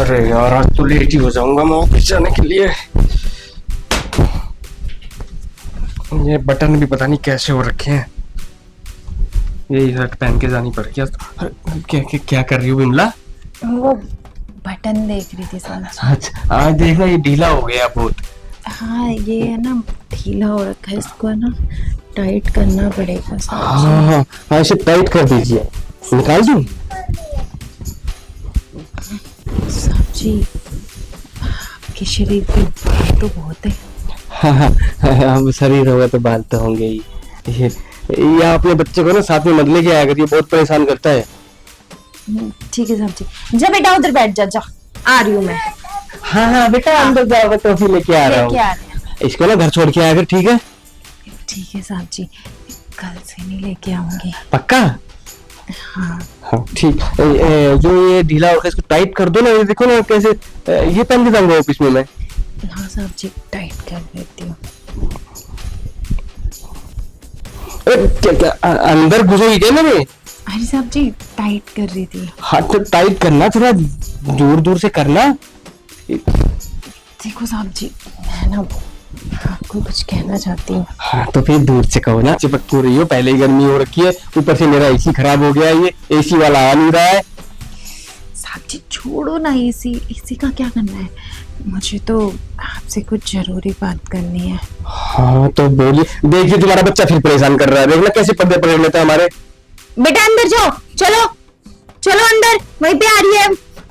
अरे यार आज तो लेट ही हो जाऊंगा मैं ऑफिस जाने के लिए। ये बटन भी पता नहीं कैसे हो रखे हैं। यही शर्ट पहन के जानी पड़ेगी। क्या कर रही हो विमला? वो बटन देख रही थी सर। अच्छा आज देखना ये ढीला हो गया बहुत। हाँ ये है ना, ढीला हो रखा है, इसको है ना टाइट करना पड़ेगा सर। हाँ हाँ हाँ इसे टाइट कर दीजिए। निकाल दूं? साहब जी आपके शरीर पे बाल तो बहुत है। हाँ हाँ अब शरीर होगा तो बाल तो होंगे ही। ये अपने बच्चे को ना साथ में मत लेके आया कर, ये बहुत परेशान करता है। ठीक है साहब जी। जा बेटा उधर बैठ जा, आ रही हूँ मैं। हाँ हाँ बेटा अंदर जाओ, टॉफी लेके आ रहा हूँ। इसको ना घर छोड़ के आया कर, ठीक है? ठीक है साहब जी, कल से नहीं लेके आऊंगी। पक्का? हाँ हाँ ठीक। जो ये ढीला हो गया इसको टाइट कर दो ना। ये देखो ना कैसे ये पहन के जाऊंगा ऑफिस में मैं। हाँ साहब जी टाइट कर देती हूँ। क्या क्या अंदर घुसेगी क्या मेरे? अरे साहब जी टाइट कर रही थी। हाथ तो टाइट करना, थोड़ा दूर दूर से करना। देखो साहब जी मैं ना आपको कुछ कहना चाहती हूँ। हाँ तो फिर दूर से कहो ना, चिपक क्यों रही हो? पहले ही गर्मी हो रखी है, ऊपर से मेरा एसी खराब हो गया है, ये एसी वाला आ नहीं रहा है। साहब जी छोड़ो ना, एसी का क्या करना है, मुझे तो आपसे कुछ जरूरी बात करनी है। हाँ तो बोलिए। देखिए तुम्हारा बच्चा फिर परेशान कर रहा है, देखना कैसे पर्दे पकड़ लेता है हमारे। बेटा अंदर जाओ, चलो चलो अंदर, वहीं पे आ रही है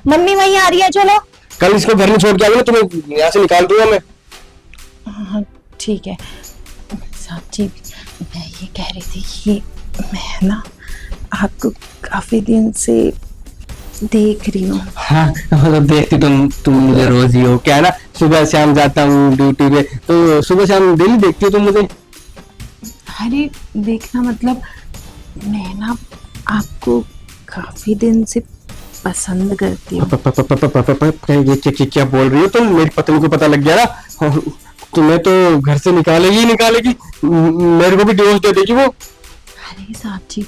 मम्मी, वहीं आ रही है, चलो। कल इसको घर में छोड़ के आऊंगा, तुम्हें यहाँ से निकाल दूंगा मैं। हाँ ठीक है साहब जी, मैं ये कह रही थी कि मैं ना आपको काफी दिन से देख रही हूँ। हाँ मतलब देखती तुम मुझे रोज ही हो क्या है ना। सुबह शाम जाता हूँ ड्यूटी पे, तो सुबह शाम डेली देखती हो तुम मुझे। अरे देखना मतलब मैं ना आपको काफी दिन से पसंद करती हूँ। क्या बोल रही हो तुम? मेरी पत्नी को पता लग गया ना, तुम्हें तो घर से निकालेगी ही निकालेगी, मेरे को भी डिवोर्स दे देगी वो। अरे साहब जी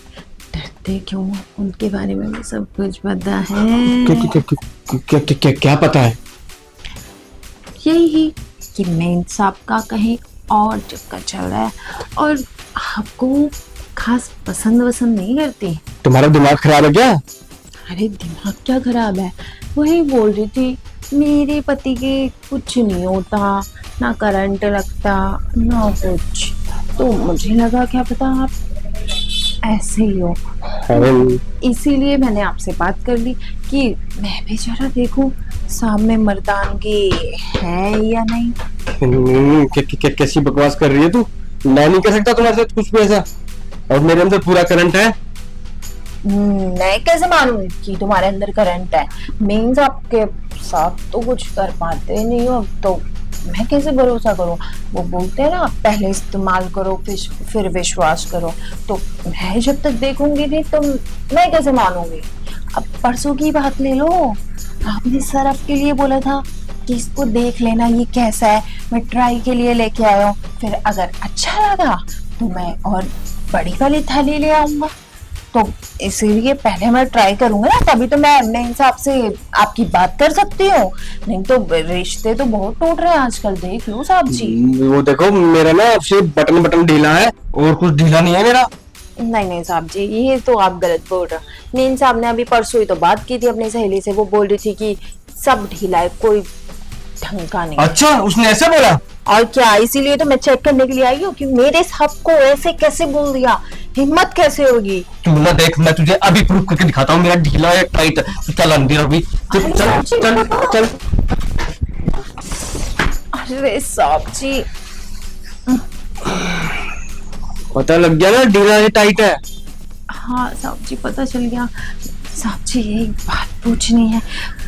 डरते क्यों, उनके बारे में भी सब कुछ पता है। क्या पता है? यही कि मेन साहब का कहीं और चक्कर चल रहा है और आपको खास पसंद वसंद नहीं करती। तुम्हारा दिमाग खराब है क्या? अरे दिमाग क्या खराब है, वही बोल रही थी मेरे पति के कुछ नहीं होता, ना करंट लगता ना कुछ, तो मुझे लगा क्या पता आप ऐसे ही हो। इसीलिए मैंने आपसे बात कर ली कि मैं भी जरा देखूं सामने मर्दानगी है या नहीं। कैसी बकवास कर रही है तू? मैं नहीं कर सकता तुम्हारे साथ कुछ भी ऐसा, और मेरे अंदर पूरा करंट है। मैं कैसे मानूं कि तुम्हारे अंदर करंट है? मीन्स आपके साथ तो कुछ कर पाते नहीं हो, तो मैं कैसे भरोसा करूं? वो बोलते हैं ना पहले इस्तेमाल करो फिर विश्वास करो, तो मैं जब तक देखूंगी नहीं तो मैं कैसे मानूंगी? अब परसों की बात ले लो, आपने सरफ के लिए बोला था कि इसको देख लेना ये कैसा है, मैं ट्राई के लिए लेके आया हूँ, फिर अगर अच्छा लगा तो मैं और बड़ी वाली थाली ले आऊंगा, तो इसीलिए पहले मैं ट्राई करूंगा ना, तभी तो मैं अपने हिसाब से आपकी बात कर सकती हूँ, नहीं तो रिश्ते तो बहुत टूट रहे हैं आजकल, देख लो साहब जी। वो देखो मेरा ना सिर्फ बटन बटन ढीला है और कुछ ढीला नहीं है मेरा। नहीं साहब जी ये तो आप गलत बोल रहे हो। नीन साहब ने अभी परसों ही तो बात की थी अपनी सहेली से, वो बोल रही थी कि सब ढीला है, कोई ढंग का नहीं। अच्छा उसने ऐसे बोला? और क्या, इसीलिए तो मैं चेक करने के लिए आई हूँ कि मेरे साहब को ऐसे कैसे बोल दिया, हिम्मत कैसे होगी? तू ना देख, मैं तुझे अभी प्रूफ करके दिखाता हूँ मेरा ढीला है टाइट। चल अंदर अभी, चल चल चल चल। अरे साहब जी पता लग गया ना ढीला है टाइट है? हाँ साहब जी पता चल गया। साहब जी एक बात पूछनी है,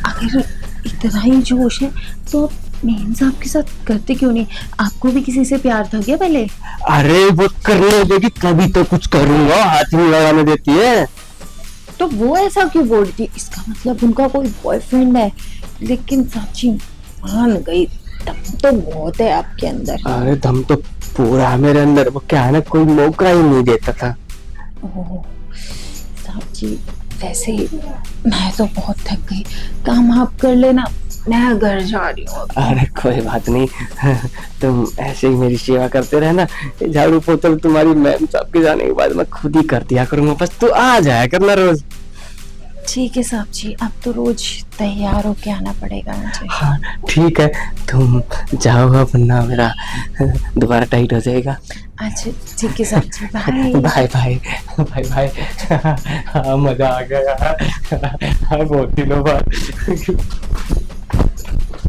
अगर इतना ही जोश है तो आप मेन साहब के साथ करते क्यों नहीं? आपको भी किसी से प्यार था क्या पहले? अरे वो करने देगी तभी तो कुछ करूंगा, हाथ नहीं लगाने देती है। तो वो ऐसा क्यों बोल रही थी? इसका मतलब उनका कोई बॉयफ्रेंड है। लेकिन साहब जी मान गई, दम तो बहुत है आपके अंदर। अरे दम तो पूरा है मेरे अंदर, वो क्या है ना कोई मौका ही नहीं देता था। ओह साहब जी वैसे मैं तो बहुत थक गई, काम आप कर लेना, मैं घर जा रही हूँ अब। अरे कोई बात नहीं, तुम ऐसे ही मेरी सेवा करते रहना। झाड़ू पोछा तुम्हारी मैम साहब के जाने के बाद मैं खुद ही कर दिया करूंगा, बस तू आ जाया करना रोज। ठीक है साहब जी, अब तो रोज तैयार होके आना पड़ेगा मुझे। हाँ ठीक है, तुम जाओ अब, ना मेरा दोबारा टाइट हो जाएगा। अच्छा ठीक है साहब जी, bye. Bye bye bye bye. हाँ मजा आ गया यार, हाँ बहुत दिनों बाद।